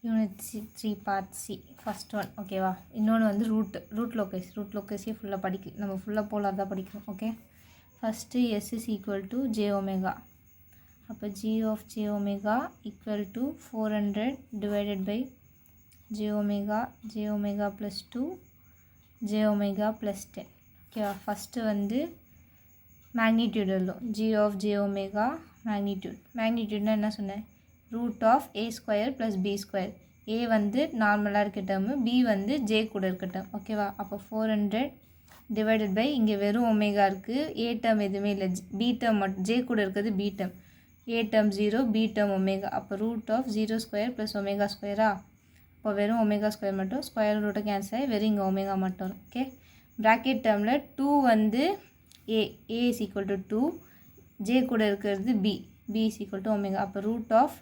Unit 3 part C first one ஓகேவா. இன்னொன்று வந்து ரூட் லோக்கஸே ஃபுல்லாக படிக்கல, நம்ம ஃபுல்லாக போலார் தான் படிக்கிறோம். Okay, first s is equal to j omega. அப்போ g of j omega equal to 400 divided by j omega plus 2 j omega plus 10. ஓகேவா. ஃபஸ்ட்டு வந்து மேக்னிடியூட் எழுதும். ஜி ஆஃப் ஜே ஒமேகா மேக்னிடியூட்னா என்ன சொன்னேன், root of a square plus b square. A வந்து நார்மலாக இருக்க டேர்மு, பி வந்து ஜே கூட இருக்க டேர்ம். ஓகேவா. அப்போ 400 டிவைடட் பை இங்கே வெறும் ஒமேகா இருக்குது, ஏ டேர்ம் எதுவுமே இல்லை, பி டேர்ம் மட்டும், ஜே கூட இருக்கிறது b term, a term 0, b term omega. அப்போ root of 0 square plus omega ஸ்கொயரா. இப்போ வெறும் ஒமேகா ஸ்கொயர் மட்டும், ஸ்கொயர் ரூட்டை கேன்சல் ஆகி வெறும் இங்கே ஒமேகா மட்டும் வரும். ஓகே, ப்ராக்கெட் டேர்மில் 2 வந்து a is equal to 2, j கூட இருக்கிறது b is equal to omega. அப்போ root of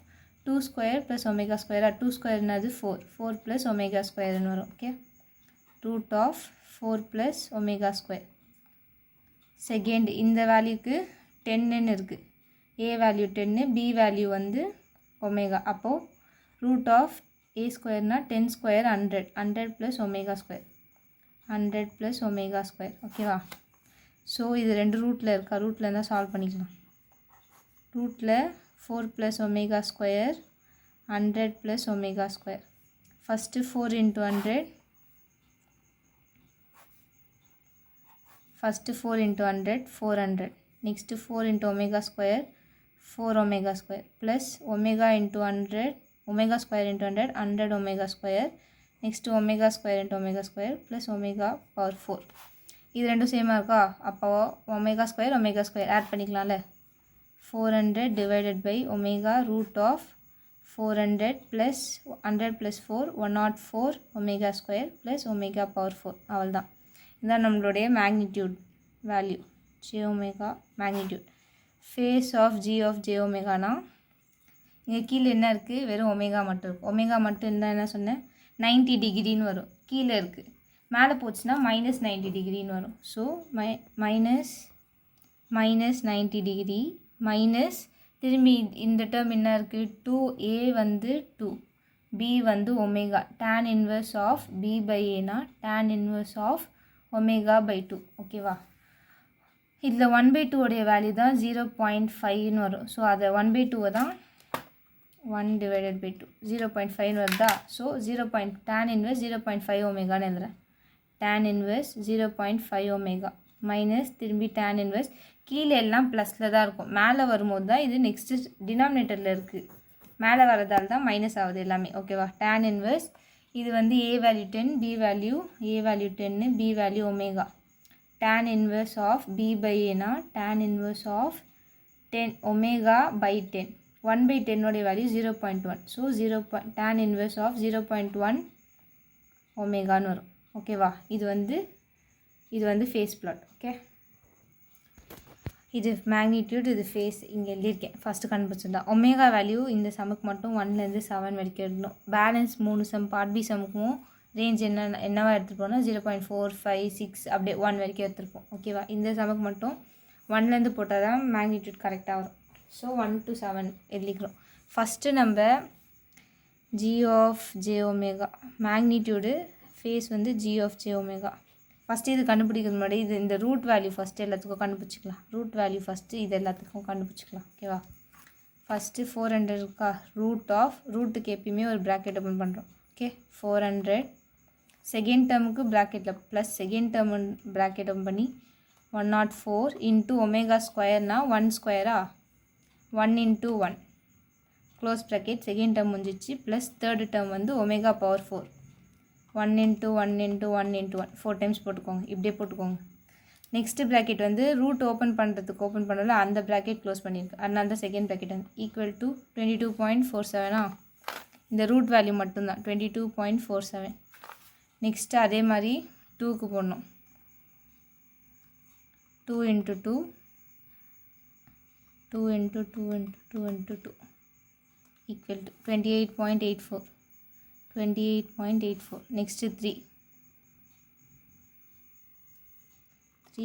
2 square plus omega ஸ்கொயரா. 2 ஸ்கொயர்னாது 4 ப்ளஸ் ஒமேகா ஸ்கொயர்னு வரும். Okay, root of 4 plus omega square. Second இந்த வேல்யூக்கு 10ன்னு இருக்குது, ஏ வேல்யூ 10, பி வேல்யூ வந்து ஒமேகா. அப்போது ரூட் ஆஃப் ஏ ஸ்கொயர்னா 10 square 100 plus omega square, 100 plus omega square. ஓகேவா. ஸோ இது ரெண்டு ரூட்டில் இருக்கா, ரூட்டில் இருந்தால் சால்வ் பண்ணிக்கலாம். ரூட்டில் 4 plus omega square 100 plus omega square. First 4 into 100, first 4 into 100 400. Next 4 into omega square 4 omega square plus omega into 100, omega square into 100 100 omega square. Next omega square into omega square plus omega power 4. இது ரெண்டும் சேமாக இருக்கா. அப்போது omega square add பண்ணிக்கலாம்ல. 400 divided by omega root of 400 plus 100 plus 4 104 omega square plus omega power 4. அவ்வளோதான். இதுதான் நம்மளுடைய magnitude value, j omega magnitude. Phase of j ஒமேகானா இங்கே கீழே என்ன இருக்குது, வெறும் ஒமேகா மட்டும் இருக்குது. ஒமேகா மட்டும் இருந்தால் என்ன சொன்னேன், 90 டிகிரின்னு வரும். கீழே இருக்குது, மேலே போச்சுன்னா -90 டிகிரின்னு வரும். ஸோ மைனஸ் 90 டிகிரி மைனஸ் திரும்பி இந்த டேர்ம் என்ன இருக்குது, 2a வந்து 2, b வந்து omega. tan inverse of b by ஏனா tan inverse of omega by 2. ஓகேவா. இதில் 1/2 உடைய வேல்யூ தான் 0.5ன்னு வரும். ஸோ அதை 1/2 தான் 1 டிவைடட் பை 2 0.5 வருதா. ஸோ tan இன்வர்ஸ் 0.5 ஒமேகான்னு எழுதுறேன். tan இன்வர்ஸ் 0.5 ஒமேகா மைனஸ் திரும்பி tan இன்வர்ஸ். கீழே எல்லாம் ப்ளஸில் தான் இருக்கும், மேலே வரும்போது தான் இது நெக்ஸ்ட்டு டினாமினேட்டரில் இருக்குது, மேலே வரதால் தான் மைனஸ் ஆகுது எல்லாமே. ஓகேவா. tan இன்வர்ஸ் இது வந்து a value 10, b value 10, b value omega. tan inverse of b by ஏனா tan inverse of 10 omega by 10. 1/10 உடைய value 0.1. So tan inverse of 0.1 ஒமேகான்னு வரும். ஓகேவா. இது வந்து ஃபேஸ் பிளாட். ஓகே, இது மேக்னிடியூட், இது ஃபேஸ் இங்கே எழுதியிருக்கேன். ஃபஸ்ட்டு கண்டுபிடிச்சிருந்தா ஒமேகா வேல்யூ இந்த சமுக்கு மட்டும் 1லேருந்து 7 வரைக்கும் எடுக்கணும். பேலன்ஸ் 3 சம் பார்ட் பி சமுக்கும் ரேஞ்ச் என்னவா எடுத்துருப்போம்னா 0.4 5 6 அப்படியே 1 வரைக்கும் எடுத்துருப்போம். ஓகேவா. இந்த சமுக்கு மட்டும் 1லேருந்து போட்டால் தான் மேக்னிடியூட் கரெக்டாக வரும். ஸோ 1 to 7 எழுதிக்கிறோம். ஃபஸ்ட்டு நம்ம g of j omega magnitude, phase வந்து g of j omega. First இது கண்டுபிடிக்கிறது முன்னாடி இந்த ரூட் வேல்யூ ஃபஸ்ட்டு எல்லாத்துக்கும் கண்டுபிடிச்சிக்கலாம். ரூட் வேல்யூ ஃபஸ்ட்டு இது எல்லாத்துக்கும் கண்டுபிடிச்சிக்கலாம். ஓகேவா. ஃபஸ்ட்டு 400 இருக்கா, ரூட்டுக்கு எப்பயுமே ஒரு ப்ராக்கெட் ஓப்பன் பண்ணுறோம். ஓகே, 400. செகண்ட் டேர்முக்கு ப்ராக்கெட்டில் plus, second term bracket open பண்ணி 104 இன்ட்டு ஒமேகா ஸ்கொயர்னா 1 ஸ்கொயரா, 1 into 1 close bracket. Second term முடிஞ்சிச்சு. ப்ளஸ் தேர்டு டேர்ம் வந்து omega power 4, 1 into 1 into 1 into 1 4 times போட்டுக்கோங்க, இப்படியே போட்டுக்கோங்க. நெக்ஸ்ட்டு ப்ராக்கெட் வந்து ரூட் ஓப்பன் பண்ணல, அந்த ப்ராக்கெட் க்ளோஸ் பண்ணியிருக்கு, அதனால தான் செகண்ட் ப்ராக்கெட் வந்து ஈக்குவல் டு 22.47. இந்த ரூட் வேல்யூ மட்டும்தான் 22.47. நெக்ஸ்ட்டு அதே மாதிரி 2க்கு போடணும். 2 into 2 2 into 2 into 2 into 2 equal to 28.84. 28.84. Next 3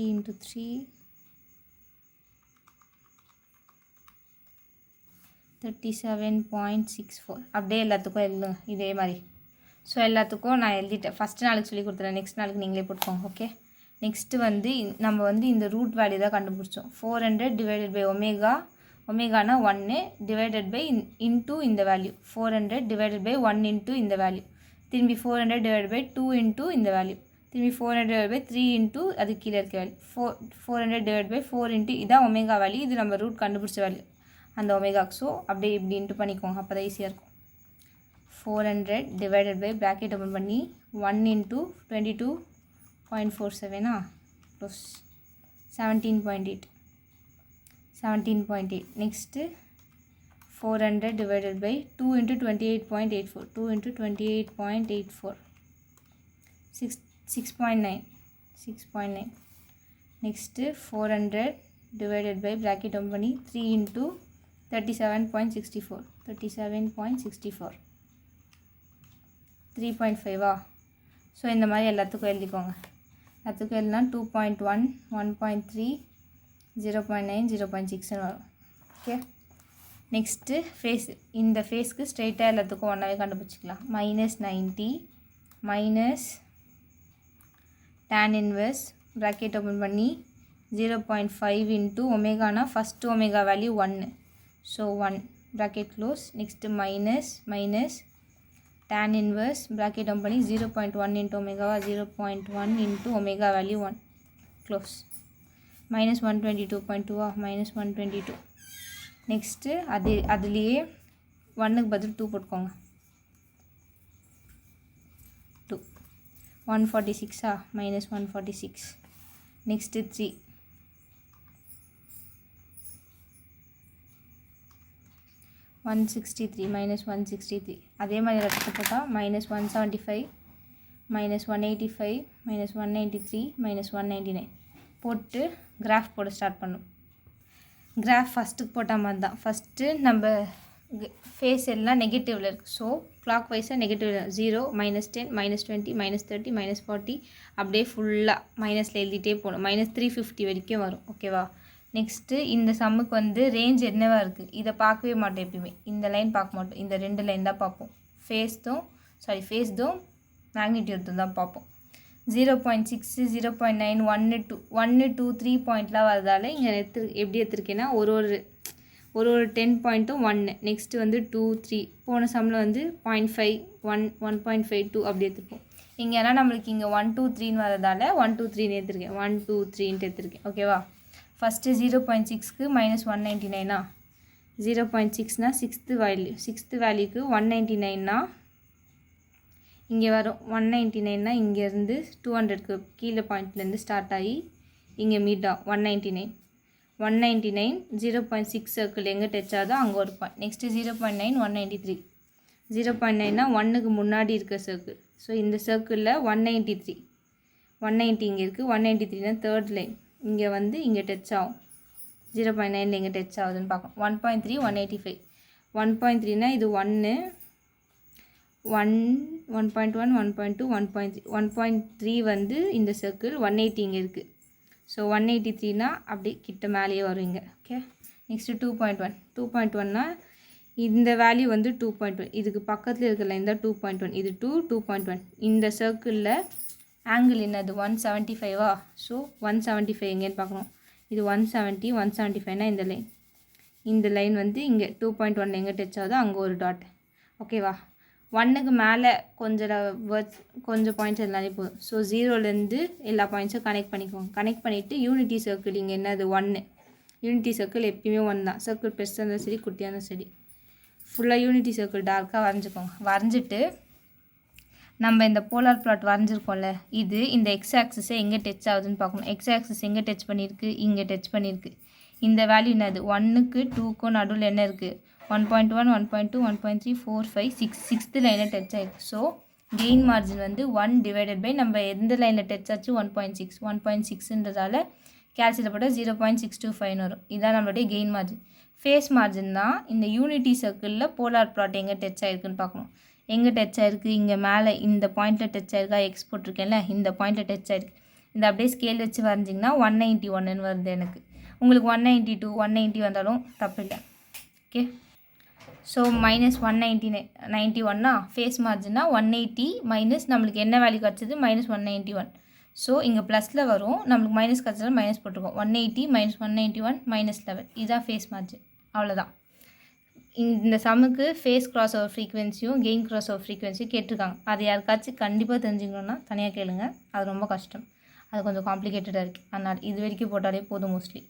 into 3 37.64 அப்படியே எல்லாத்துக்கும் எழுதுங்க இதே மாதிரி. ஸோ எல்லாத்துக்கும் நான் எழுதிட்டேன். ஃபஸ்ட்டு நாளுக்கு சொல்லி கொடுத்துறேன், நெக்ஸ்ட் நாளுக்கு நீங்களே போட்டுக்கோங்க. ஓகே, நெக்ஸ்ட்டு வந்து நம்ம வந்து இந்த ரூட் வேல்யூ தான் கண்டுபிடிச்சோம். 400 டிவைடட் பை ஒமேகா, ஒமேகானா 1 டிவைடட் பை இன்டூ இந்த வேல்யூ 400 டிவைடட் பை 1 இன்டூ இந்த வேல்யூ, திரும்பி 400 டிவைடட் பை 2 இன்டூ இந்த வேல்யூ, திரும்பி 400 டிவைட் பை 3 இன்டூ அது கீழே இருக்க வேல்யூ 400 டிவைட் பை 4 இன்ட்டு இதான் ஒமேகா வேல்யூ. இது நம்ம ரூட் கண்டுபிடிச்ச வேல்யூ அந்த ஒமேகாக்கு. ஸோ அப்படியே இப்படி இன்ட்டு பண்ணிக்கோங்க, அப்போ தான் ஈஸியாக இருக்கும். 400 டிவைடட் பை ப்ராக்கெட் ஓப்பன் பண்ணி 1 into 22.47 plus 17.8 next 400 divided by 2 into 28.84 2 into 28.84 6.9 next 400 divided by bracket open பண்ணி 3 இன்ட்டு 37.64 3.5 ஸோ இந்த மாதிரி எல்லாத்துக்கும் எழுதிக்கோங்க. எல்லாத்துக்கும் எழுதினா 2.1 1.3 0.9 0.6 வரும். Okay, next phase. இந்த ஃபேஸ்க்கு ஸ்ட்ரெயிட்டாக எல்லாத்துக்கும் ஒன்றாவே கண்டுபிடிச்சிக்கலாம். -90 minus tan inverse bracket open பண்ணி 0.5 இன்ட்டு ஒமேகானா first omega value 1, so 1 bracket close. Next minus tan inverse bracket open பண்ணி 0.1 இன்ட்டு ஒமேகாவா 0.1 into omega value 1 close. -122.2 -122. Next அதுலேயே 1க்கு பதில் 2 போட்டுக்கோங்க. 2 146 -146. நெக்ஸ்ட்டு 3 163 -163. அதே மாதிரி இடத்துக்கு போட்டால் -175 -185 -193 -199 போட்டு கிராஃப் போட ஸ்டார்ட் பண்ணும். கிராஃப் ஃபஸ்ட்டுக்கு போட்டால் மாதிரி தான். ஃபஸ்ட்டு நம்ம ஃபேஸ் எல்லாம் நெகட்டிவில் இருக்குது. ஸோ கிளாக் வைஸாக நெகட்டிவ் 0 -10 -20 -30 -40 அப்படியே ஃபுல்லாக மைனஸில் எழுதிட்டே போகணும். -350 வரைக்கும் வரும். ஓகேவா, நெக்ஸ்ட்டு இந்த சம்முக்கு வந்து ரேஞ்ச் என்னவாக இருக்குது இதை பார்க்கவே மாட்டோம் எப்பயுமே. இந்த லைன் பார்க்க மாட்டோம், இந்த 2 லைன் தான் பார்ப்போம். ஃபேஸ்தும் மேக்னிடியூட்டும் தான் பார்ப்போம். 0.6 0.9 1 2 3 பாயிண்ட்லாம் வரதால இங்கே எப்படி எடுத்துருக்கேன்னா ஒரு 10 பாயிண்ட்டும் 1. நெக்ஸ்ட்டு வந்து 2 3 போன சம்மில் வந்து 0.5 1 1.52 அப்படி எடுத்துருப்போம். இங்கே ஏன்னா நம்மளுக்கு இங்கே 1 2 3ன்னு வரதால 1 2 3ன்னு எடுத்துருக்கேன், 1 2 3ன்ட்டு எடுத்துருக்கேன். ஓகேவா, ஃபஸ்ட்டு 0.6க்கு -199 0.6னா சிக்ஸ்த்து வேல்யூக்கு 199 இங்கே வரும். 199 இங்கேருந்து 200க்கு கீழே பாயிண்ட்லேருந்து ஸ்டார்ட் ஆகி இங்கே மீட்டா 199 0.6 சர்க்கிள் எங்கே டச் ஆகுதோ அங்கே ஒரு பாயிண்ட். நெக்ஸ்ட்டு 0.9 193 0.9னா 1க்கு முன்னாடி இருக்க சர்க்கிள். ஸோ இந்த சர்க்கிளில் 190 இங்கே இருக்குது. 193னா தேர்ட் லைன் இங்கே வந்து இங்கே டச் ஆகும். 0.9 எங்கே டச் ஆகுதுன்னு பார்க்கணும். 1.3 185 1.3னா இது 1 1.1 1.2 1.3 1.3 வந்து இந்த சர்க்கிள் 180 இங்கே இருக்குது. ஸோ 183னா அப்படி கிட்ட மேலேயே வருவீங்க. ஓகே, நெக்ஸ்ட்டு 2.1னா இந்த வேல்யூ வந்து 2.1 இதுக்கு பக்கத்தில் இருக்கிற லைன் தான் 2.1 இது 2.1 இந்த சர்க்கிளில் ஆங்கிள் என்னது 175 ஸோ 175 எங்கேன்னு பார்க்கணும். இது 170 175னா இந்த லைன் வந்து இங்கே 2.1 எங்கே டச் ஆகுதோ அங்கே ஒரு டாட். ஓகேவா, 1க்கு மேலே கொஞ்சம் பாயிண்ட்ஸ் இருந்தாலே போதும். ஸோ 0லேருந்து எல்லா பாயிண்ட்ஸும் கனெக்ட் பண்ணிக்கோங்க. கனெக்ட் பண்ணிவிட்டு யூனிட்டி சர்க்கிள் இங்கே என்னது 1 யூனிட்டி சர்க்கிள் எப்பயுமே 1 தான். சர்க்கிள் பெருசாக இருந்தாலும் சரி குட்டியாக இருந்தாலும் சரி ஃபுல்லாக யூனிட்டி சர்க்கிள் டார்க்காக வரைஞ்சிக்கோங்க. வரைஞ்சிட்டு நம்ம இந்த போலார் பிளாட் வரைஞ்சிருக்கோம்ல இது இந்த எக்ஸ் ஆக்சிஸை எங்கே டச் ஆகுதுன்னு பார்க்கணும். எக்ஸ் ஆக்சிஸ் எங்கே டச் பண்ணியிருக்கு இங்கே டச் பண்ணியிருக்கு. இந்த வேல்யூ என்னது 1க்கு 2க்கும் நடுவில் என்ன இருக்குது 1.1 1.2 1.3 4 5 6 சிக்ஸ்த்து லைனில் டச் ஆகிருக்கு. ஸோ கெயின் மார்ஜின் வந்து 1 டிவைடட் பை நம்ம எந்த லைனில் டச் ஆச்சு 1.6ன்றதால கேல்குலேட் போட்டால் 0.625 வரும். இதுதான் நம்மளுடைய கெயின் மார்ஜின். ஃபேஸ் மார்ஜின் தான் இந்த யூனிட்டி சர்க்கிளில் போலார் பிளாட் எங்கே டச் ஆகிருக்குன்னு பார்க்கணும். எங்கே டச் ஆகிருக்கு இங்கே மேலே இந்த பாயிண்ட்டில் டச் ஆகிருக்கா எக்ஸ் போட்டிருக்கேன்ல இந்த பாயிண்ட்டில் டச் ஆகிருக்கு. இந்த அப்படியே ஸ்கேல் வச்சு வரைஞ்சிங்கன்னா 191ன்னு வருது எனக்கு. உங்களுக்கு 192 190 வந்தாலும் தப்பு இல்லை. ஓகே, ஸோ -191 ஃபேஸ் மார்ஜின்னா 180 மைனஸ் நம்மளுக்கு என்ன வேல்யூ கிடச்சிது -191. ஸோ இங்கே ப்ளஸில் வரும், நம்மளுக்கு மைனஸ் கிடச்சதால் மைனஸ் போட்டுருக்கோம். 180 -191 -11 இதுதான் ஃபேஸ் மார்ஜின். அவ்வளோதான். இந்த சம்முக்கு ஃபேஸ் கிராஸ் ஓவர் ஃப்ரீக்வன்சியும் கெயின் கிராஸ் ஓவர் ஃப்ரீக்வன்சியும் கேட்டிருக்காங்க. அது யாருக்காச்சும் கண்டிப்பாக தெரிஞ்சுக்கணுன்னா தனியாக கேளுங்க. அது ரொம்ப கஷ்டம், அது கொஞ்சம் காம்ப்ளிகேட்டடாக இருக்குது. அதனால் இது வரைக்கும் போட்டாலே போதும் மோஸ்ட்லி.